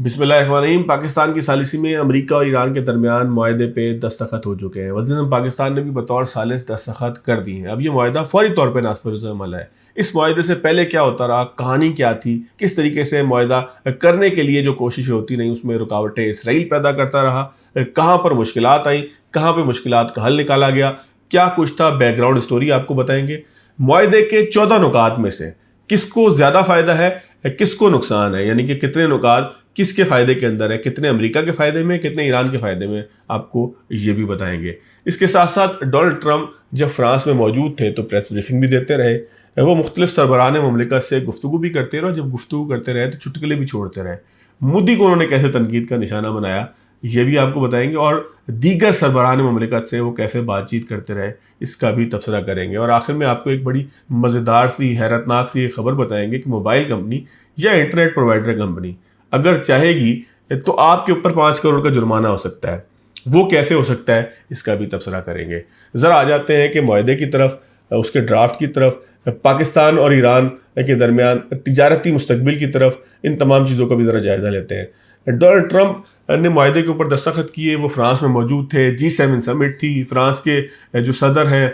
بسم اللہ الرحمن الرحیم۔ پاکستان کی ثالثی میں امریکہ اور ایران کے درمیان معاہدے پہ دستخط ہو چکے ہیں۔ وزیر اعظم پاکستان نے بھی بطور ثالث دستخط کر دی ہیں۔ اب یہ معاہدہ فوری طور پہ نافذ عمل ہے۔ اس معاہدے سے پہلے کیا ہوتا رہا، کہانی کیا تھی، کس طریقے سے معاہدہ کرنے کے لیے جو کوششیں ہوتی رہیں اس میں رکاوٹیں اسرائیل پیدا کرتا رہا، کہاں پر مشکلات آئیں، کہاں پہ مشکلات کا حل نکالا گیا، کیا کچھ تھا، بیک گراؤنڈ اسٹوری آپ کو بتائیں گے۔ معاہدے کے 14 نکات میں سے کس کو زیادہ فائدہ ہے، کس کو نقصان ہے، یعنی کہ کتنے نکات کس کے فائدے کے اندر ہے، کتنے امریکہ کے فائدے میں، کتنے ایران کے فائدے میں، آپ کو یہ بھی بتائیں گے۔ اس کے ساتھ ساتھ ڈونلڈ ٹرمپ جب فرانس میں موجود تھے تو پریس بریفنگ بھی دیتے رہے، وہ مختلف سربراہان مملکت سے گفتگو بھی کرتے رہے، اور جب گفتگو کرتے رہے تو چٹکلے بھی چھوڑتے رہے۔ مودی کو انہوں نے کیسے تنقید کا نشانہ بنایا یہ بھی آپ کو بتائیں گے، اور دیگر سربراہان مملکت سے وہ کیسے بات چیت کرتے رہے اس کا بھی تبصرہ کریں گے۔ اور آخر میں آپ کو ایک بڑی مزیدار سی حیرتناک سی خبر بتائیں گے کہ موبائل کمپنی یا انٹرنیٹ پرووائڈر کمپنی اگر چاہے گی تو آپ کے اوپر 5 کروڑ کا جرمانہ ہو سکتا ہے۔ وہ کیسے ہو سکتا ہے اس کا بھی تبصرہ کریں گے۔ ذرا آ جاتے ہیں کہ معاہدے کی طرف، اس کے ڈرافٹ کی طرف، پاکستان اور ایران کے درمیان تجارتی مستقبل کی طرف، ان تمام چیزوں کا بھی ذرا جائزہ لیتے ہیں۔ ڈونلڈ ٹرمپ نے معاہدے کے اوپر دستخط کیے، وہ فرانس میں موجود تھے، G7 سمٹ تھی، فرانس کے جو صدر ہیں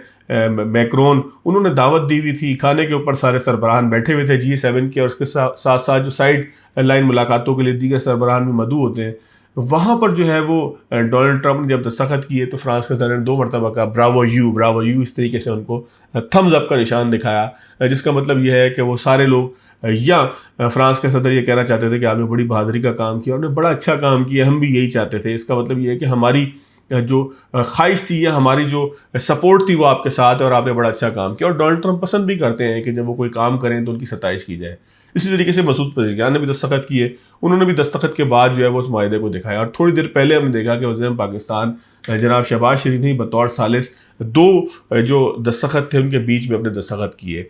میکرون، انہوں نے دعوت دی ہوئی تھی، کھانے کے اوپر سارے سربراہان بیٹھے ہوئے تھے G7 کے، اور اس کے ساتھ ساتھ جو سائڈ لائن ملاقاتوں کے لیے دیگر سربراہان بھی مدعو ہوتے ہیں۔ وہاں پر جو ہے وہ ڈونلڈ ٹرمپ نے جب دستخط کیے تو فرانس کے صدر نے 2 مرتبہ کہا براوو یو، اس طریقے سے ان کو تھمز اپ کا نشان دکھایا، جس کا مطلب یہ ہے کہ وہ سارے لوگ یا فرانس کے صدر یہ کہنا چاہتے تھے کہ آپ نے بڑی بہادری کا کام کیا، اور نے بڑا اچھا کام کیا، ہم بھی یہی چاہتے تھے۔ اس کا مطلب یہ ہے کہ ہماری جو خواہش تھی یا ہماری جو سپورٹ تھی وہ آپ کے ساتھ ہے، اور آپ نے بڑا اچھا کام کیا۔ اور ڈونلڈ ٹرمپ پسند بھی کرتے ہیں کہ جب وہ کوئی کام کریں تو ان کی ستائش کی جائے۔ اسی طریقے سے مسعود پزشکیان نے بھی دستخط کیے، انہوں نے بھی دستخط کے بعد جو ہے وہ اس معاہدے کو دکھایا، اور تھوڑی دیر پہلے ہم نے دیکھا کہ وزیر اعظم پاکستان جناب شہباز شریف نے بطور ثالث 2 جو دستخط تھے ان کے بیچ میں اپنے دستخط کیے۔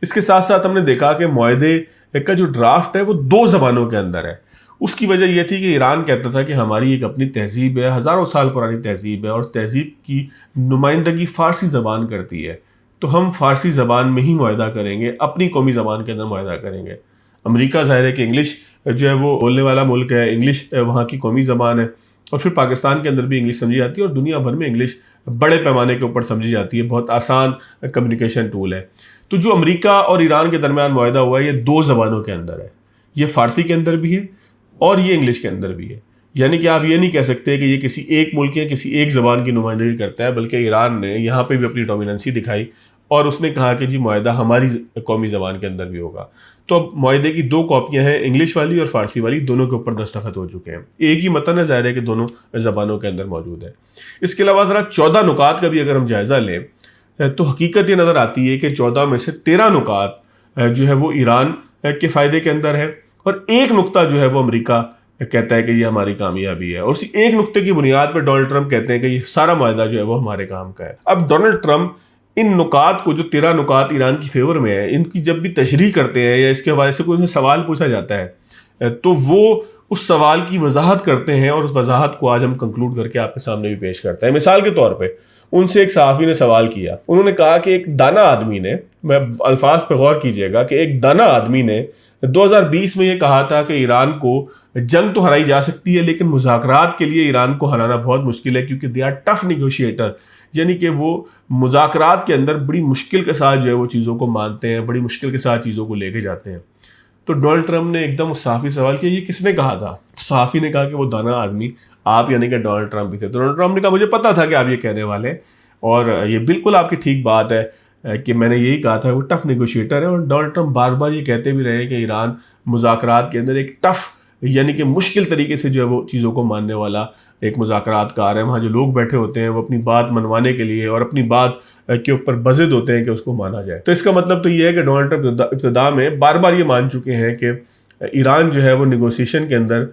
اس کے ساتھ ساتھ ہم نے دیکھا کہ معاہدے کا جو ڈرافٹ ہے وہ 2 زبانوں کے اندر ہے۔ اس کی وجہ یہ تھی کہ ایران کہتا تھا کہ ہماری ایک اپنی تہذیب ہے، ہزاروں سال پرانی تہذیب ہے، اور تہذیب کی نمائندگی فارسی زبان کرتی ہے، تو ہم فارسی زبان میں ہی معاہدہ کریں گے، اپنی قومی زبان کے اندر معاہدہ کریں گے۔ امریکہ ظاہر ہے کہ انگلش جو ہے وہ بولنے والا ملک ہے، انگلش وہاں کی قومی زبان ہے، اور پھر پاکستان کے اندر بھی انگلش سمجھی جاتی ہے، اور دنیا بھر میں انگلش بڑے پیمانے کے اوپر سمجھی جاتی ہے، بہت آسان کمیونیکیشن ٹول ہے۔ تو جو امریکہ اور ایران کے درمیان معاہدہ ہوا ہے یہ 2 زبانوں کے اندر ہے، یہ فارسی کے اندر بھی ہے اور یہ انگلش کے اندر بھی ہے۔ یعنی کہ آپ یہ نہیں کہہ سکتے کہ یہ کسی ایک ملک یا کسی ایک زبان کی نمائندگی کرتا ہے، بلکہ ایران نے یہاں پہ بھی اپنی ڈومیننسی دکھائی، اور اس نے کہا کہ جی معاہدہ ہماری قومی زبان کے اندر بھی ہوگا۔ تو اب معاہدے کی 2 کاپیاں ہیں، انگلش والی اور فارسی والی، دونوں کے اوپر دستخط ہو چکے ہیں۔ ایک ہی متن ہے، ظاہر ہے کہ دونوں زبانوں کے اندر موجود ہے۔ اس کے علاوہ ذرا 14 نکات کا بھی اگر ہم جائزہ لیں تو حقیقت یہ نظر آتی ہے کہ 14 میں سے 13 نکات جو ہے وہ ایران کے فائدے کے اندر ہے، اور ایک نقطہ جو ہے وہ امریکہ کہتا ہے کہ یہ ہماری کامیابی ہے، اور اسی ایک نقطے کی بنیاد پر ڈونلڈ ٹرمپ کہتے ہیں کہ یہ سارا معاہدہ جو ہے وہ ہمارے کام کا ہے۔ اب ڈونلڈ ٹرمپ ان نکات کو، جو 13 نکات ایران کی فیور میں ہیں، ان کی جب بھی تشریح کرتے ہیں یا اس کے حوالے سے کوئی سوال پوچھا جاتا ہے تو وہ اس سوال کی وضاحت کرتے ہیں، اور اس وضاحت کو آج ہم کنکلوڈ کر کے آپ کے سامنے بھی پیش کرتے ہیں۔ مثال کے طور پہ ان سے ایک صحافی نے سوال کیا، انہوں نے کہا کہ ایک دانا آدمی نے، میں الفاظ پہ غور کیجئے گا، کہ ایک دانا آدمی نے 2020 میں یہ کہا تھا کہ ایران کو جنگ تو ہرائی جا سکتی ہے لیکن مذاکرات کے لیے ایران کو ہرانا بہت مشکل ہے، کیونکہ دے آر ٹف نیگوشیٹر، یعنی کہ وہ مذاکرات کے اندر بڑی مشکل کے ساتھ جو ہے وہ چیزوں کو مانتے ہیں، بڑی مشکل کے ساتھ چیزوں کو لے کے جاتے ہیں۔ تو ڈونلڈ ٹرمپ نے ایک دم اس صحافی سوال کیا یہ کس نے کہا تھا؟ صحافی نے کہا کہ وہ دانا آدمی آپ یعنی کہ ڈونلڈ ٹرمپ ہی تھے۔ ڈونلڈ ٹرمپ نے کہا مجھے پتا تھا کہ آپ یہ کہنے والے ہیں، اور یہ بالکل آپ کی ٹھیک بات ہے کہ میں نے یہی کہا تھا، وہ ٹف نیگوشیٹر ہے۔ اور ڈونلڈ ٹرمپ بار بار یہ کہتے بھی رہے کہ ایران مذاکرات کے اندر ایک ٹف یعنی کہ مشکل طریقے سے جو ہے وہ چیزوں کو ماننے والا ایک مذاکرات کار ہے۔ وہاں جو لوگ بیٹھے ہوتے ہیں وہ اپنی بات منوانے کے لیے اور اپنی بات کے اوپر بضد ہوتے ہیں کہ اس کو مانا جائے۔ تو اس کا مطلب تو یہ ہے کہ ڈونلڈ ٹرمپ ابتدا میں بار بار یہ مان چکے ہیں کہ ایران جو ہے وہ نیگوسیشن کے اندر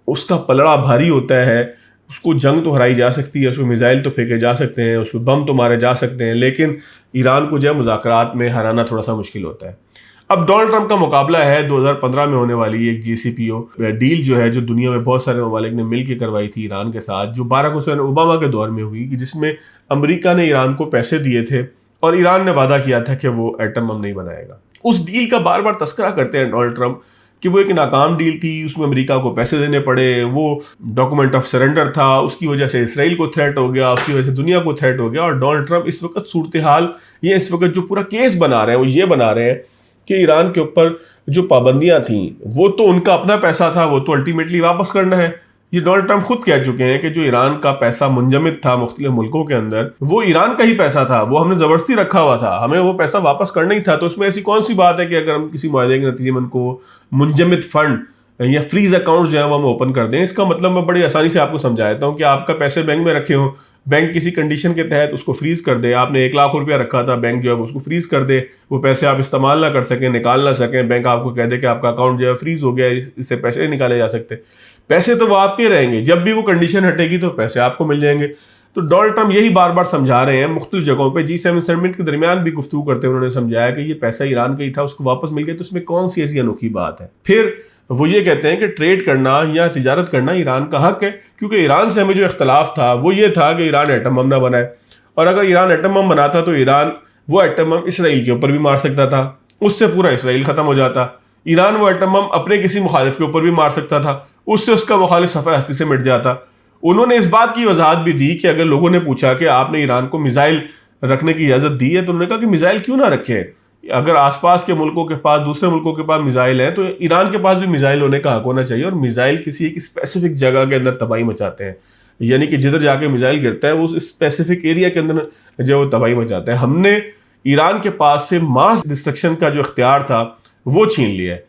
اس کا پلڑا بھاری ہوتا ہے، اس کو جنگ تو ہرائی جا سکتی ہے، اس میں میزائل تو پھینکے جا سکتے ہیں، اس میں بم تو مارے جا سکتے ہیں، لیکن ایران کو جو ہے مذاکرات میں ہرانا تھوڑا سا مشکل ہوتا ہے۔ اب ڈونلڈ ٹرمپ کا مقابلہ ہے 2015 میں ہونے والی ایک JCPOA ڈیل جو ہے، جو دنیا میں بہت سارے ممالک نے مل کے کروائی تھی ایران کے ساتھ، جو باراک حسین اوباما کے دور میں ہوئی، کہ جس میں امریکہ نے ایران کو پیسے دیے تھے اور ایران نے وعدہ کیا تھا کہ وہ ایٹم بم نہیں بنائے گا۔ اس ڈیل کا بار بار تذکرہ کرتے ہیں ڈونلڈ ٹرمپ کہ وہ ایک ناکام ڈیل تھی, اس میں امریکہ کو پیسے دینے پڑے, وہ ڈاکومنٹ آف سرنڈر تھا, اس کی وجہ سے اسرائیل کو تھریٹ ہو گیا, اس کی وجہ سے دنیا کو تھریٹ ہو گیا. اور ڈونلڈ ٹرمپ اس وقت صورتحال یہ اس وقت جو پورا کیس بنا رہے ہیں وہ یہ بنا رہے ہیں کہ ایران کے اوپر جو پابندیاں تھیں وہ تو ان کا اپنا پیسہ تھا, وہ تو الٹیمیٹلی واپس کرنا ہے. یہ ڈونلڈ ٹرمپ خود کہہ چکے ہیں کہ جو ایران کا پیسہ منجمد تھا مختلف ملکوں کے اندر, وہ ایران کا ہی پیسہ تھا, وہ ہم نے زبردستی رکھا ہوا تھا, ہمیں وہ پیسہ واپس کرنا ہی تھا. تو اس میں ایسی کون سی بات ہے کہ اگر ہم کسی معاہدے کے نتیجے میں ان کو منجمد فنڈ یا فریز اکاؤنٹ جو ہے وہ ہم اوپن کر دیں. اس کا مطلب میں بڑی آسانی سے آپ کو سمجھا دیتا ہوں کہ آپ کا پیسے بینک میں رکھے ہوں, بینک کسی کنڈیشن کے تحت اس کو فریز کر دے. آپ نے 1 لاکھ روپیہ رکھا تھا, بینک جو ہے اس کو فریز کر دے, وہ پیسے آپ استعمال نہ کر سکیں, نکال نہ سکیں, بینک آپ کو کہہ دے کہ آپ کا اکاؤنٹ جو ہے فریز ہو گیا, اس سے پیسے نہیں نکالے جا سکتے. پیسے تو وہ آپ کے رہیں گے, جب بھی وہ کنڈیشن ہٹے گی تو پیسے آپ کو مل جائیں گے. تو ڈونلڈ ٹرمپ یہی بار بار سمجھا رہے ہیں مختلف جگہوں پہ, G7 سمٹ کے درمیان بھی گفتگو کرتے ہوئے انہوں نے سمجھایا کہ یہ پیسہ ایران کا ہی تھا, اس کو واپس مل گیا, تو اس میں کون سی ایسی انوکھی بات ہے. پھر وہ یہ کہتے ہیں کہ ٹریڈ کرنا یا تجارت کرنا ایران کا حق ہے, کیونکہ ایران سے ہمیں جو اختلاف تھا وہ یہ تھا کہ ایران ایٹم بم نہ بنائے, اور اگر ایران ایٹم بم بناتا تو ایران وہ ایٹم بم اسرائیل کے اوپر بھی مار سکتا تھا, اس سے پورا اسرائیل ختم ہو جاتا. ایران وہ ایٹم بم اپنے کسی مخالف کے اوپر بھی مار سکتا تھا, اس سے اس کا مخالف صفحہ ہستی سے مٹ جاتا. انہوں نے اس بات کی وضاحت بھی دی کہ اگر لوگوں نے پوچھا کہ آپ نے ایران کو میزائل رکھنے کی اجازت دی ہے, تو انہوں نے کہا کہ میزائل کیوں نہ رکھیں, اگر آس پاس کے ملکوں کے پاس, دوسرے ملکوں کے پاس میزائل ہیں تو ایران کے پاس بھی میزائل ہونے کا حق ہونا چاہیے. اور میزائل کسی ایک اسپیسیفک جگہ کے اندر تباہی مچاتے ہیں, یعنی کہ جدھر جا کے میزائل گرتا ہے وہ اس اسپیسیفک ایریا کے اندر جو وہ تباہی مچاتے ہیں. ہم نے ایران کے پاس سے ماس ڈسٹرکشن کا جو اختیار تھا وہ چھین لیا ہے.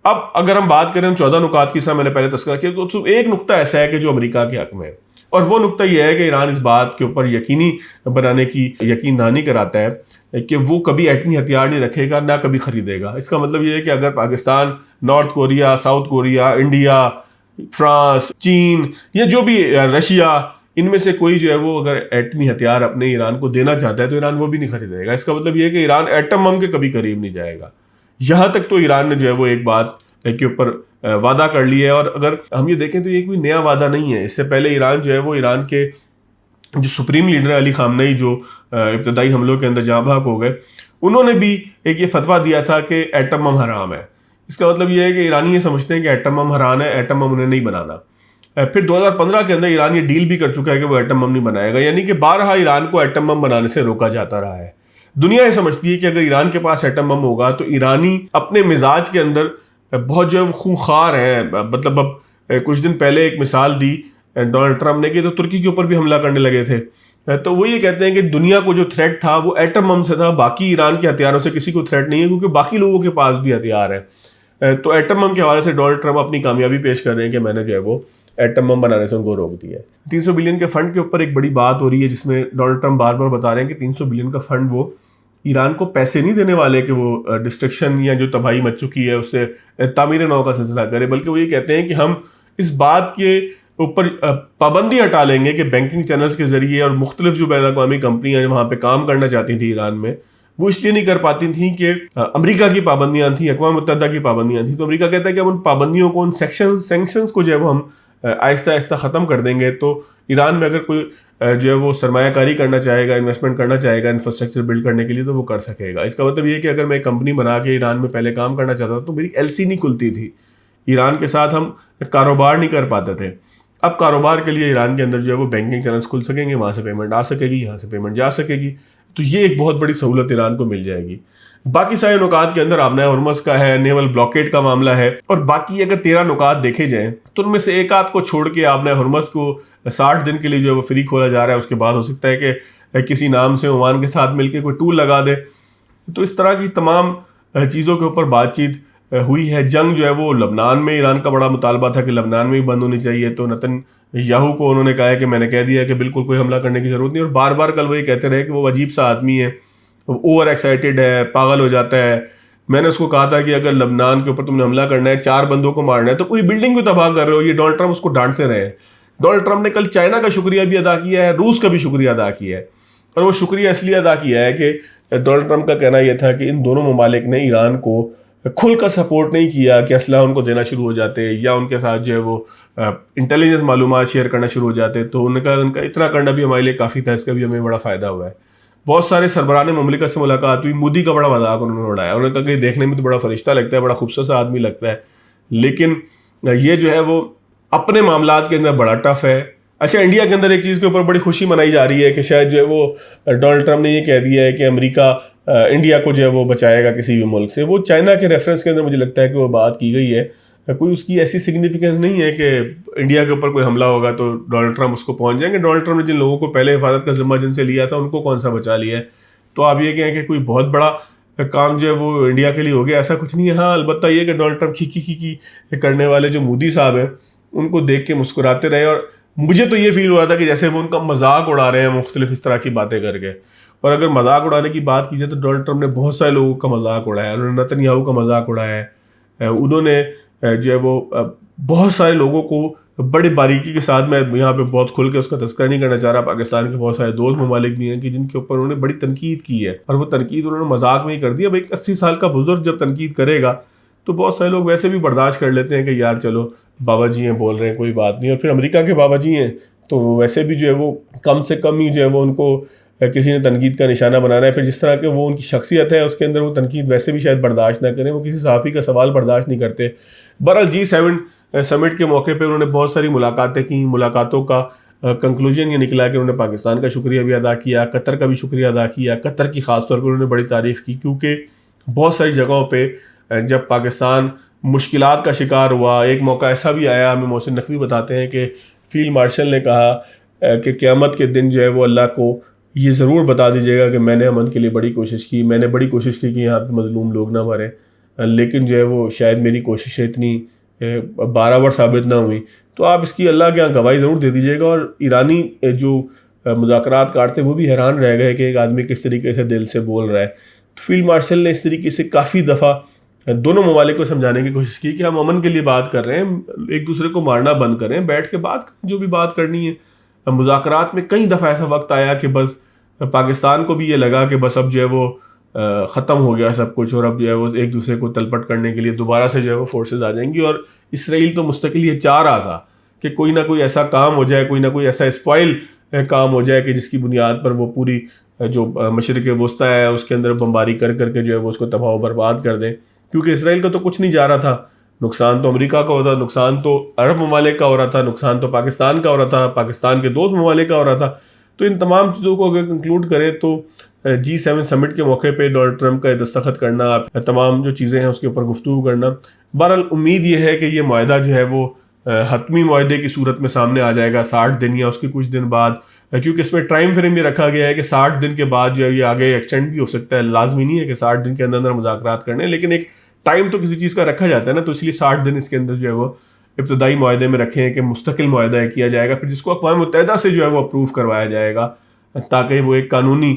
اب اگر ہم بات کریں 14 نکات کی, میں نے پہلے تذکرہ کیا, تو ایک نقطہ ایسا ہے کہ جو امریکہ کے حق میں ہے, اور وہ نقطہ یہ ہے کہ ایران اس بات کے اوپر یقینی بنانے کی یقین دہانی کراتا ہے کہ وہ کبھی ایٹمی ہتھیار نہیں رکھے گا, نہ کبھی خریدے گا. اس کا مطلب یہ ہے کہ اگر Pakistan, North Korea, South Korea, India, France, چین یا جو بھی رشیا, ان میں سے کوئی جو ہے وہ اگر ایٹمی ہتھیار اپنے ایران کو دینا چاہتا ہے تو ایران وہ بھی نہیں خریدے گا. اس کا مطلب یہ ہے کہ ایران ایٹم بم کے کبھی قریب نہیں جائے گا. یہاں تک تو ایران نے جو ہے وہ ایک بات کے اوپر وعدہ کر لیا ہے. اور اگر ہم یہ دیکھیں تو یہ کوئی نیا وعدہ نہیں ہے. اس سے پہلے ایران جو ہے وہ ایران کے جو سپریم لیڈر علی خامنئی جو ابتدائی حملوں کے اندر جاں بحق ہو گئے, انہوں نے بھی ایک یہ فتویٰ دیا تھا کہ ایٹم بم حرام ہے. اس کا مطلب یہ ہے کہ ایرانی یہ سمجھتے ہیں کہ ایٹم بم حرام ہے, ایٹم بم انہیں نہیں بنانا. پھر 2015 کے اندر ایران یہ ڈیل بھی کر چکا ہے کہ وہ ایٹم بم نہیں بنائے گا, یعنی کہ بارہا ایران کو ایٹم بم بنانے سے روکا جاتا رہا ہے. دنیا یہ سمجھتی ہے کہ اگر ایران کے پاس ایٹم بم ہوگا تو ایرانی اپنے مزاج کے اندر بہت جو ہے خونخوار ہیں. مطلب اب کچھ دن پہلے ایک مثال دی ڈونلڈ ٹرمپ نے کہ تو ترکی کے اوپر بھی حملہ کرنے لگے تھے. تو وہ یہ کہتے ہیں کہ دنیا کو جو تھریٹ تھا وہ ایٹم بم سے تھا, باقی ایران کے ہتھیاروں سے کسی کو تھریٹ نہیں ہے, کیونکہ باقی لوگوں کے پاس بھی ہتھیار ہیں. تو ایٹم بم کے حوالے سے ڈونلڈ ٹرمپ اپنی کامیابی پیش کر رہے ہیں کہ میں نے جو ہے وہ ایٹم بم بنانے سے ان کو روک دیا ہے. 300 بلین کے فنڈ کے اوپر ایک بڑی بات ہو رہی ہے, جس میں ڈونلڈ ٹرمپ بار بار بتا رہے ہیں کہ 300 بلین کا فنڈ وہ ایران کو پیسے نہیں دینے والے کہ وہ ڈسٹرکشن یا جو تباہی مچ چکی ہے اس سے تعمیر نو کا سلسلہ کرے, بلکہ وہ یہ کہتے ہیں کہ ہم اس بات کے اوپر پابندی ہٹا لیں گے کہ بینکنگ چینلز کے ذریعے اور مختلف جو بین الاقوامی کمپنیاں وہاں پہ کام کرنا چاہتی تھیں ایران میں, وہ اس لیے نہیں کر پاتی تھیں کہ امریکہ کی پابندیاں تھیں, اقوام متحدہ کی پابندیاں تھیں. تو امریکہ کہتا ہے کہ ہم ان پابندیوں کو, ان سینکشنز کو جو ہے وہ ہم آہستہ آہستہ ختم کر دیں گے. تو ایران میں اگر کوئی جو ہے وہ سرمایہ کاری کرنا چاہے گا, انویسٹمنٹ کرنا چاہے گا انفراسٹرکچر بلڈ کرنے کے لیے, تو وہ کر سکے گا. اس کا مطلب یہ ہے کہ اگر میں ایک کمپنی بنا کے ایران میں پہلے کام کرنا چاہتا تھا تو میری LC نہیں کھلتی تھی, ایران کے ساتھ ہم کاروبار نہیں کر پاتے تھے. اب کاروبار کے لیے ایران کے اندر جو ہے وہ بینکنگ چینلز کھل سکیں گے, وہاں سے پیمنٹ آ سکے گی, یہاں سے پیمنٹ جا سکے گی. تو یہ ایک بہت بڑی سہولت ایران کو مل جائے گی. باقی سارے نکات کے اندر آبنائے ہرمز کا ہے, نیول بلاکیڈ کا معاملہ ہے, اور باقی اگر 13 نکات دیکھے جائیں تو ان میں سے ایک آدھ کو چھوڑ کے آبنائے ہرمز کو 60 دن کے لیے جو ہے وہ فری کھولا جا رہا ہے. اس کے بعد ہو سکتا ہے کہ کسی نام سے عمان کے ساتھ مل کے کوئی ٹول لگا دے. تو اس طرح کی تمام چیزوں کے اوپر بات چیت ہوئی ہے. جنگ جو ہے وہ لبنان میں, ایران کا بڑا مطالبہ تھا کہ لبنان میں ہی بند ہونی چاہیے, تو نتن یاہو کو انہوں نے کہا ہے کہ میں نے کہہ دیا کہ بالکل کوئی حملہ کرنے کی ضرورت نہیں. اور بار بار کل وہ یہ کہتے رہے کہ وہ عجیب سا آدمی ہے, اوور ایکسائٹیڈ ہے, پاگل ہو جاتا ہے. میں نے اس کو کہا تھا کہ اگر لبنان کے اوپر تم نے حملہ کرنا ہے, 4 بندوں کو مارنا ہے, تو پوری بلڈنگ کو تباہ کر رہے ہو. یہ ڈونلڈ ٹرمپ اس کو ڈانٹتے رہے. ڈونلڈ ٹرمپ نے کل چائنا کا شکریہ بھی ادا کیا ہے, روس کا بھی شکریہ ادا کیا ہے. اور وہ شکریہ اس لیے ادا کیا ہے کہ ڈونلڈ ٹرمپ کا کہنا یہ تھا کہ ان دونوں ممالک نے ایران کو کھل کر سپورٹ نہیں کیا کہ اسلحہ ان کو دینا شروع ہو جاتے یا ان کے ساتھ جو ہے وہ انٹیلیجنس معلومات شیئر کرنا شروع ہو جاتے. تو ان کا اتنا کرنا بھی ہمارے لیے کافی تھا, اس کا بھی ہمیں بڑا فائدہ ہوا ہے. بہت سارے سربراہان مملکت سے ملاقات ہوئی, مودی کا بڑا مذاق انہوں نے اڑایا. انہوں نے کہا کہ دیکھنے میں تو بڑا فرشتہ لگتا ہے, بڑا خوبصورت سا آدمی لگتا ہے, لیکن یہ جو ہے وہ اپنے معاملات کے اندر بڑا ٹف ہے. اچھا, انڈیا کے اندر ایک چیز کے اوپر بڑی خوشی منائی جا رہی ہے کہ شاید جو ہے وہ ڈونلڈ ٹرمپ نے یہ کہہ دیا ہے کہ امریکہ انڈیا کو جو ہے وہ بچائے گا کسی بھی ملک سے. وہ چائنا کے ریفرنس کے اندر مجھے لگتا ہے کہ وہ بات کی گئی ہے, کوئی اس کی ایسی سگنیفیکنس نہیں ہے کہ انڈیا کے اوپر کوئی حملہ ہوگا تو ڈونلڈ ٹرمپ اس کو پہنچ جائیں گے. ڈونلڈ ٹرمپ نے جن لوگوں کو پہلے حفاظت کا ذمہ جن سے لیا تھا ان کو کون سا بچا لیا ہے. تو آپ یہ کہیں کہ کوئی بہت بڑا کام جو ہے وہ انڈیا کے لیے ہو گیا, ایسا کچھ نہیں ہے. ہاں, البتہ یہ کہ ڈونلڈ ٹرمپ کھی کرنے والے جو مودی صاحب ہیں ان کو دیکھ کے مسکراتے رہے, اور مجھے تو یہ فیل ہوا تھا کہ جیسے وہ ان کا مذاق اڑا رہے ہیں مختلف اس طرح کی باتیں کر کے. اور اگر مذاق اڑانے کی بات کی جائے تو ڈونلڈ ٹرمپ نے بہت سارے لوگوں کا مذاق اڑایا. انہوں نے نتن یاہو کا مذاق اڑایا ہے, انہوں نے جو ہے وہ بہت سارے لوگوں کو بڑی باریکی کے ساتھ, میں یہاں پہ بہت کھل کے اس کا تذکرہ نہیں کرنا چاہ رہا, پاکستان کے بہت سارے دوست ممالک بھی ہیں کہ جن کے اوپر انہوں نے بڑی تنقید کی ہے, اور وہ تنقید انہوں نے مذاق میں ہی کر دی. اب ایک 80 سال کا بزرگ جب تنقید کرے گا تو بہت سارے لوگ ویسے بھی برداشت کر لیتے ہیں کہ یار چلو بابا جی ہیں بول رہے ہیں کوئی بات نہیں. اور پھر امریکہ کے بابا جی ہیں تو ویسے بھی جو ہے وہ کم سے کم ہی جو ہے وہ ان کو کسی نے تنقید کا نشانہ بنانا ہے. پھر جس طرح کہ وہ ان کی شخصیت ہے اس کے اندر وہ تنقید ویسے بھی شاید برداشت نہ کریں, وہ کسی صحافی کا سوال برداشت نہیں کرتے. بہرحال G7 سمٹ کے موقع پہ انہوں نے بہت ساری ملاقاتیں کی. ملاقاتوں کا کنکلوژن یہ نکلا کہ انہوں نے پاکستان کا شکریہ بھی ادا کیا, قطر کا بھی شکریہ ادا کیا. قطر کی خاص طور پر انہوں نے بڑی تعریف کی, کیونکہ بہت ساری جگہوں پہ جب پاکستان مشکلات کا شکار ہوا, ایک موقع ایسا بھی آیا, ہمیں محسن نقوی بتاتے ہیں کہ فیلڈ مارشل نے کہا کہ قیامت کے دن جو ہے وہ اللہ کو یہ ضرور بتا دیجیے گا کہ میں نے امن کے لیے بڑی کوشش کی, میں نے بڑی کوشش کی کہ یہاں پہ مظلوم لوگ نہ مریں, لیکن جو ہے وہ شاید میری کوششیں اتنی بارآور ثابت نہ ہوئی. تو آپ اس کی اللہ کے یہاں گواہی ضرور دے دیجیے گا. اور ایرانی جو مذاکرات کارتے وہ بھی حیران رہ گئے کہ ایک آدمی کس طریقے سے دل سے بول رہا ہے. تو فیلڈ مارشل نے اس طریقے سے کافی دفعہ دونوں ممالک کو سمجھانے کی کوشش کی کہ ہم امن کے لیے بات کر رہے ہیں, ایک دوسرے کو مارنا بند کریں, بیٹھ کے بات کریں جو بھی بات کرنی ہے. مذاکرات میں کئی دفعہ ایسا وقت آیا کہ بس پاکستان کو بھی یہ لگا کہ بس اب جو ہے وہ ختم ہو گیا سب کچھ, اور اب جو ہے وہ ایک دوسرے کو تلپٹ کرنے کے لیے دوبارہ سے جو ہے وہ فورسز آ جائیں گی. اور اسرائیل تو مستقل یہ چاہ رہا تھا کہ کوئی نہ کوئی ایسا کام ہو جائے, کوئی نہ کوئی ایسا اسپائل کام ہو جائے کہ جس کی بنیاد پر وہ پوری جو مشرق وسطیٰ ہے اس کے اندر بمباری کر کے جو ہے وہ اس کو تباہ و برباد کر دیں. کیونکہ اسرائیل کا تو کچھ نہیں جا رہا تھا, نقصان تو امریکہ کا ہو رہا تھا, نقصان تو عرب ممالک کا ہو رہا تھا, نقصان تو پاکستان کا ہو رہا تھا, پاکستان کے دوست ممالک کا ہو رہا تھا. تو ان تمام چیزوں کو اگر کنکلوڈ کریں تو G7 سمٹ کے موقع پہ ڈونلڈ ٹرمپ کا دستخط کرنا, تمام جو چیزیں ہیں اس کے اوپر گفتگو کرنا, بہرحال امید یہ ہے کہ یہ معاہدہ جو ہے وہ حتمی معاہدے کی صورت میں سامنے آ جائے گا 60 دن یا اس کے کچھ دن بعد, کیونکہ اس میں ٹائم فریم یہ رکھا گیا ہے کہ 60 دن کے بعد جو ہے یہ آگے ایکسٹینڈ بھی ہو سکتا ہے. لازمی نہیں ہے کہ 60 دن کے اندر مذاکرات کرنے, لیکن ایک ٹائم تو کسی چیز کا رکھا جاتا ہے نا, تو اس لیے 60 دن اس کے اندر جو ہے وہ ابتدائی معاہدے میں رکھے ہیں کہ مستقل معاہدہ کیا جائے گا, پھر جس کو اقوام متحدہ سے جو ہے وہ اپروو کروایا جائے گا تاکہ وہ ایک قانونی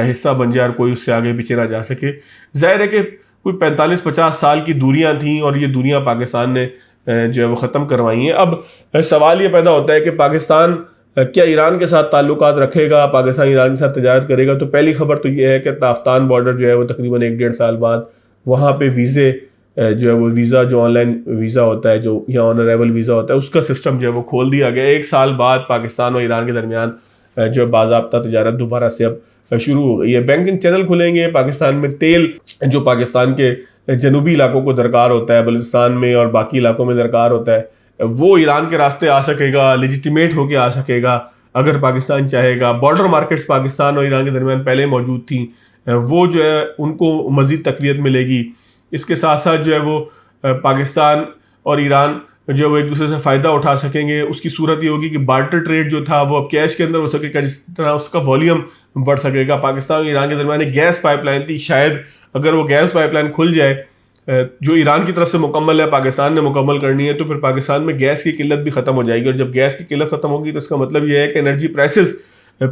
حصہ بن جائے اور کوئی اس سے آگے پیچھے نہ جا سکے. ظاہر ہے کہ کوئی 45-50 سال کی دوریاں تھیں اور یہ دوریاں پاکستان نے جو ہے وہ ختم کروائی ہیں. اب سوال یہ پیدا ہوتا ہے کہ پاکستان کیا ایران کے ساتھ تعلقات رکھے گا, پاکستان ایران کے ساتھ تجارت کرے گا. تو پہلی خبر تو یہ ہے کہ تافتان بارڈر جو ہے وہ تقریباً 1-1.5 سال بعد وہاں پہ ویزے جو ہے وہ ویزا جو آن لائن ویزا ہوتا ہے جو یا آن ارائیول ویزا ہوتا ہے اس کا سسٹم جو ہے وہ کھول دیا گیا. 1 سال بعد پاکستان اور ایران کے درمیان جو باضابطہ تجارت دوبارہ سے اب شروع ہو گئی ہے. بینکنگ چینل کھلیں گے. پاکستان میں تیل جو پاکستان کے جنوبی علاقوں کو درکار ہوتا ہے, بلوچستان میں اور باقی علاقوں میں درکار ہوتا ہے, وہ ایران کے راستے آ سکے گا, لیجیٹیمیٹ ہو کے آ سکے گا اگر پاکستان چاہے گا. بارڈر مارکیٹس پاکستان اور ایران کے درمیان پہلے موجود تھیں, وہ جو ہے ان کو مزید تقویت ملے گی. اس کے ساتھ ساتھ جو ہے وہ پاکستان اور ایران جو وہ ایک دوسرے سے فائدہ اٹھا سکیں گے. اس کی صورت یہ ہوگی کہ بارٹر ٹریڈ جو تھا وہ اب کیش کے اندر ہو سکے گا, جس طرح اس کا والیوم بڑھ سکے گا. پاکستان اور ایران کے درمیان ایک گیس پائپ لائن تھی, شاید اگر وہ گیس پائپ لائن کھل جائے جو ایران کی طرف سے مکمل ہے, پاکستان نے مکمل کرنی ہے, تو پھر پاکستان میں گیس کی قلت بھی ختم ہو جائے گی. اور جب گیس کی قلت ختم ہوگی تو اس کا مطلب یہ ہے کہ انرجی پرائسز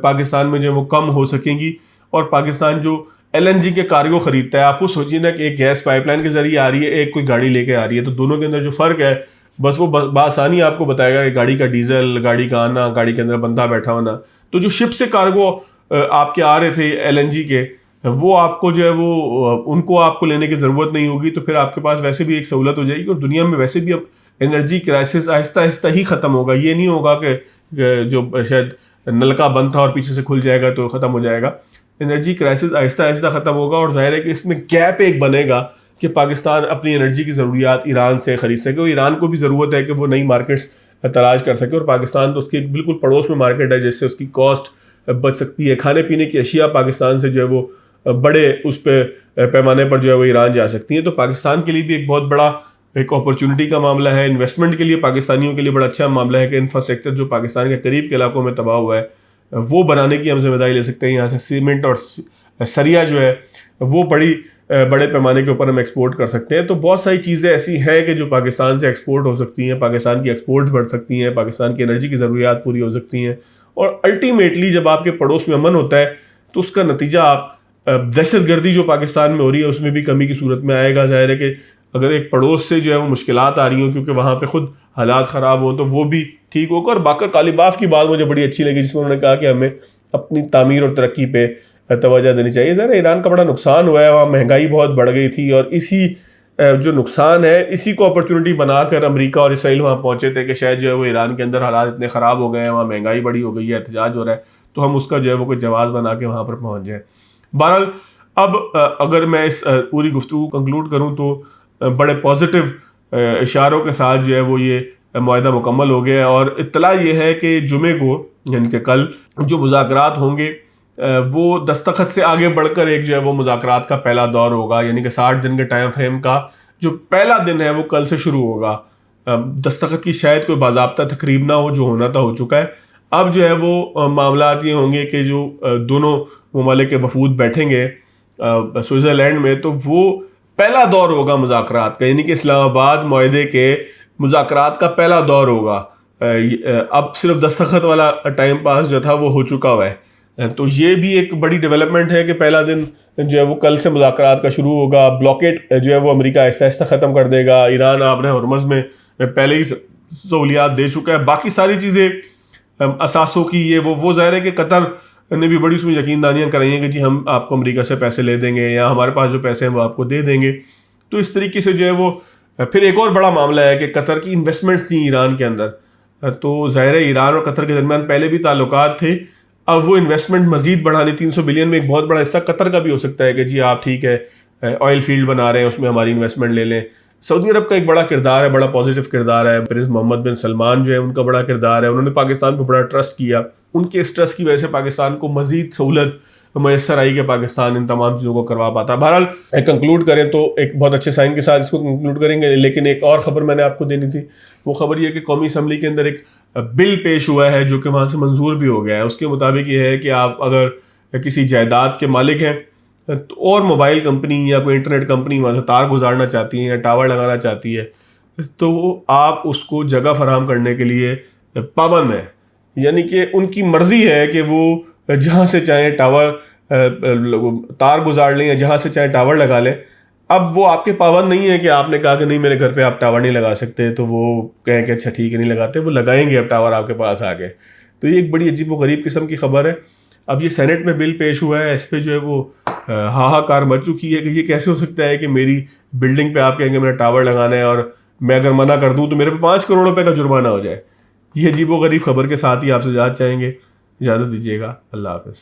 پاکستان میں جو وہ کم ہو سکیں گی. اور پاکستان جو LNG کے کارگو خریدتا ہے, آپ کو سوچیے نا کہ ایک گیس پائپ لائن کے ذریعے آ رہی ہے, ایک کوئی گاڑی لے کے آ رہی ہے, تو دونوں کے اندر جو فرق ہے بس وہ بآسانی آپ کو بتائے گا کہ گاڑی کا ڈیزل, گاڑی کا آنا, گاڑی کے اندر بندہ بیٹھا ہونا. تو جو شپ سے کارگو آپ کے آ رہے تھے LNG کے, وہ آپ کو جو ہے وہ ان کو آپ کو لینے کی ضرورت نہیں ہوگی, تو پھر آپ کے پاس ویسے بھی ایک سہولت ہو جائے گی. اور دنیا میں ویسے بھی اب انرجی کرائسس آہستہ آہستہ ہی ختم ہوگا. یہ نہیں ہوگا کہ جو شاید نلکا بند تھا اور پیچھے سے کھل جائے گا تو ختم ہو جائے گا. انرجی کرائسس آہستہ آہستہ ختم ہوگا, اور ظاہر ہے کہ اس میں گیپ ایک بنے گا کہ پاکستان اپنی انرجی کی ضروریات ایران سے خرید سکے. اور ایران کو بھی ضرورت ہے کہ وہ نئی مارکیٹس تلاش کر سکے, اور پاکستان تو اس کے بالکل پڑوس میں مارکیٹ ہے جس سے اس کی کاسٹ بچ سکتی ہے. کھانے پینے کی اشیاء پاکستان سے جو ہے وہ بڑے اس پہ پیمانے پر جو ہے وہ ایران جا سکتی ہیں. تو پاکستان کے لیے بھی ایک بہت بڑا ایک اپرچونٹی کا معاملہ ہے. انویسٹمنٹ کے لیے پاکستانیوں کے لیے بڑا اچھا معاملہ ہے کہ انفراسٹرکچر جو پاکستان کے قریب کے علاقوں میں تباہ ہوا ہے وہ بنانے کی ہم ذمہ داری لے سکتے ہیں. یہاں سے سیمنٹ اور سریا جو ہے وہ بڑے پیمانے کے اوپر ہم ایکسپورٹ کر سکتے ہیں. تو بہت ساری چیزیں ایسی ہیں کہ جو پاکستان سے ایکسپورٹ ہو سکتی ہیں, پاکستان کی ایکسپورٹ بڑھ سکتی ہیں, پاکستان کی انرجی کی ضروریات پوری ہو سکتی ہیں. اور الٹیمیٹلی جب آپ کے پڑوس میں امن ہوتا ہے تو اس کا نتیجہ آپ دہشت گردی جو پاکستان میں ہو رہی ہے اس میں بھی کمی کی صورت میں آئے گا. ظاہر ہے کہ اگر ایک پڑوس سے جو ہے وہ مشکلات آ رہی ہوں کیونکہ وہاں پہ خود حالات خراب ہوں تو وہ بھی ٹھیک ہوگا. اور باقر کالیباف کی بات مجھے بڑی اچھی لگی جس میں انہوں نے کہا کہ ہمیں اپنی تعمیر اور ترقی پہ توجہ دینی چاہیے. ذرا ایران کا بڑا نقصان ہوا ہے, وہاں مہنگائی بہت بڑھ گئی تھی, اور اسی جو نقصان ہے اسی کو اپرچونٹی بنا کر امریکہ اور اسرائیل وہاں پہنچے تھے کہ شاید جو ہے وہ ایران کے اندر حالات اتنے خراب ہو گئے ہیں, وہاں مہنگائی بڑی ہو گئی ہے, احتجاج ہو رہا ہے, تو ہم اس کا جو ہے وہ کوئی جواز بنا کے وہاں پر پہنچ جائیں. بہرحال اب اگر میں اس پوری گفتگو کنکلوڈ کروں تو بڑے پازیٹیو اشاروں کے ساتھ جو ہے وہ یہ معاہدہ مکمل ہو گیا. اور اطلاع یہ ہے کہ جمعے کو یعنی کہ کل جو مذاکرات ہوں گے وہ دستخط سے آگے بڑھ کر ایک جو ہے وہ مذاکرات کا پہلا دور ہوگا. یعنی کہ 60 دن کے ٹائم فریم کا جو پہلا دن ہے وہ کل سے شروع ہوگا. دستخط کی شاید کوئی باضابطہ تقریب نہ ہو, جو ہونا تھا ہو چکا ہے. اب جو ہے وہ معاملات یہ ہوں گے کہ جو دونوں ممالک کے وفود بیٹھیں گے سوئٹزرلینڈ میں, تو وہ پہلا دور ہوگا مذاکرات کا. یعنی کہ اسلام آباد معاہدے کے مذاکرات کا پہلا دور ہوگا. اب صرف دستخط والا ٹائم پاس جو تھا وہ ہو چکا ہوا ہے. تو یہ بھی ایک بڑی ڈیولپمنٹ ہے کہ پہلا دن جو ہے وہ کل سے مذاکرات کا شروع ہوگا. بلاکیٹ جو ہے وہ امریکہ آہستہ آہستہ ختم کر دے گا. ایران آپ نے ہرمز میں پہلے ہی سہولیات دے چکا ہے. باقی ساری چیزیں اثاثوں کی یہ وہ ظاہر ہے کہ قطر نے بھی بڑی اس میں یقین دانیاں کرائی ہیں کہ جی ہم آپ کو امریکہ سے پیسے لے دیں گے یا ہمارے پاس جو پیسے ہیں وہ آپ کو دے دیں گے. تو اس طریقے سے جو ہے وہ پھر ایک اور بڑا معاملہ ہے کہ قطر کی انویسٹمنٹس تھیں ایران کے اندر. تو ظاہر ہے ایران اور قطر کے درمیان پہلے بھی تعلقات تھے, اب وہ انویسٹمنٹ مزید بڑھانی. 300 بلین میں ایک بہت بڑا حصہ قطر کا بھی ہو سکتا ہے کہ جی آپ ٹھیک ہے آئل فیلڈ بنا رہے ہیں اس میں ہماری انویسٹمنٹ لے لیں. سعودی عرب کا ایک بڑا کردار ہے, بڑا پازیٹیو کردار ہے. پرنس محمد بن سلمان جو ہے ان کا بڑا کردار ہے, انہوں نے پاکستان پہ بڑا ٹرسٹ کیا. ان کے اس ٹرسٹ کی وجہ سے پاکستان کو مزید سہولت میسر آئی کہ پاکستان ان تمام چیزوں کو کروا پاتا. بہرحال کنکلوڈ کریں تو ایک بہت اچھے سائن کے ساتھ اس کو کنکلوڈ کریں گے. لیکن ایک اور خبر میں نے آپ کو دینی تھی, وہ خبر یہ کہ قومی اسمبلی کے اندر ایک بل پیش ہوا ہے جو کہ وہاں سے منظور بھی ہو گیا ہے. اس کے مطابق یہ ہے کہ آپ اگر کسی جائیداد کے مالک ہیں اور موبائل کمپنی یا کوئی انٹرنیٹ کمپنی وہاں سے تار گزارنا چاہتی ہے یا ٹاور لگانا چاہتی ہے تو آپ اس کو جگہ فراہم کرنے کے لیے پابند ہیں. یعنی کہ ان کی مرضی ہے کہ وہ جہاں سے چاہیں ٹاور تار گزار لیں یا جہاں سے چاہیں ٹاور لگا لیں. اب وہ آپ کے پابند نہیں ہے کہ آپ نے کہا کہ نہیں میرے گھر پہ آپ ٹاور نہیں لگا سکتے تو وہ کہیں کہ اچھا ٹھیک ہے نہیں لگاتے, وہ لگائیں گے اب ٹاور آپ کے پاس آ گئے. تو یہ ایک بڑی عجیب و غریب قسم کی خبر ہے. اب یہ سینٹ میں بل پیش ہوا ہے, اس پہ جو ہے وہ ہاہاکار مچ چکی ہے کہ یہ کیسے ہو سکتا ہے کہ میری بلڈنگ پہ آپ کہیں گے میرا ٹاور لگانا ہے اور میں اگر منع کر دوں تو میرے پہ 5 کروڑ روپے کا جرمانہ ہو جائے. یہ عجیب و غریب خبر کے ساتھ ہی آپ سے اجازت چاہیں گے. اجازت دیجیے گا. اللہ حافظ.